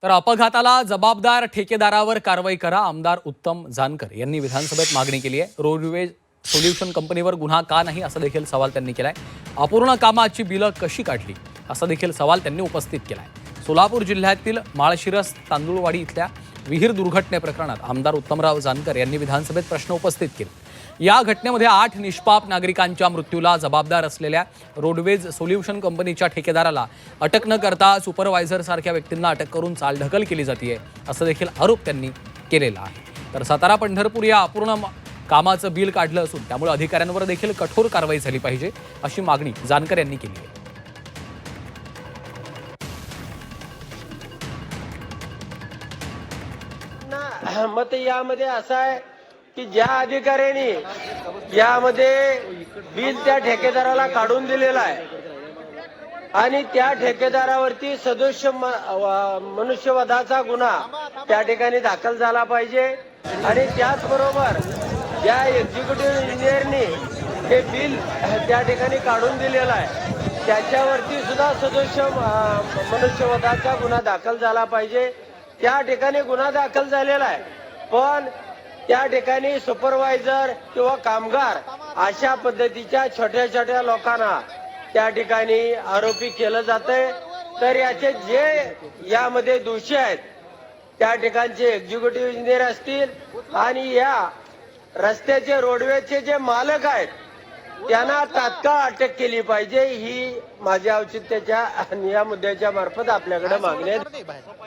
तर अपघाताला जबाबदार ठेकेदारावर कारवाई करा, आमदार उत्तम जानकर यांनी विधानसभेत मागणी केली आहे। रोडवेज सोल्युशन कंपनीवर गुन्हा का नाही असा देखील सवाल त्यांनी केलाय। अपूर्ण कामाची बिलं कशी काढली असा देखील सवाल त्यांनी उपस्थित केलाय। सोलापूर जिल्ह्यातील माळशिरस तांदूळवाडी इथल्या विहीर दुर्घटनेप्रकरणात आमदार उत्तमराव जानकर यांनी विधानसभेत प्रश्न उपस्थित केले। या घटनेमध्ये 8 निष्पाप नागरिकांच्या मृत्यूला जबाबदार असलेल्या रोडवेज सोल्युशन कंपनीच्या ठेकेदाराला अटक न करता सुपरवायझर सारख्या व्यक्तींना अटक करून चालढकल केली जाते असं देखील आरोप त्यांनी केलेला आहे। तर सातारा पंढरपूर या अपूर्ण कामाचं बिल काढलं असून त्यामुळे अधिकाऱ्यांवर देखील कठोर कारवाई झाली पाहिजे अशी मागणी जानकर यांनी केली आहे। मत यामध्ये असं आहे की ज्या अधिकाऱ्यांनी यामध्ये बिल त्या ठेकेदाराला काढून दिलेला आहे आणि त्या ठेकेदारावरती सदोष मनुष्यवधाचा गुन्हा त्या ठिकाणी दाखल झाला पाहिजे। आणि त्याचबरोबर ज्या एक्झिक्युटिव्ह इंजिनियरनी हे बिल त्या ठिकाणी काढून दिलेलं आहे त्याच्यावरती सुद्धा सदोष मनुष्यवधाचा गुन्हा दाखल झाला पाहिजे। त्या ठिकाणी गुन्हा दाखल झालेला आहे, पण त्या ठिकाणी सुपरवायझर किंवा कामगार अशा पद्धतीच्या छोट्या छोट्या लोकांना त्या ठिकाणी आरोपी केलं जातंय। तर याचे जे यामध्ये दोषी आहेत त्या ठिकाणचे एक्झिक्युटिव्ह इंजिनियर असतील आणि या रस्त्याचे रोडवेचे जे मालक आहेत त्यांना तात्काळ अटक केली पाहिजे, ही माझ्या औचित्याच्या या मुद्द्याच्या मार्फत आपल्याकडे मागणी आहे।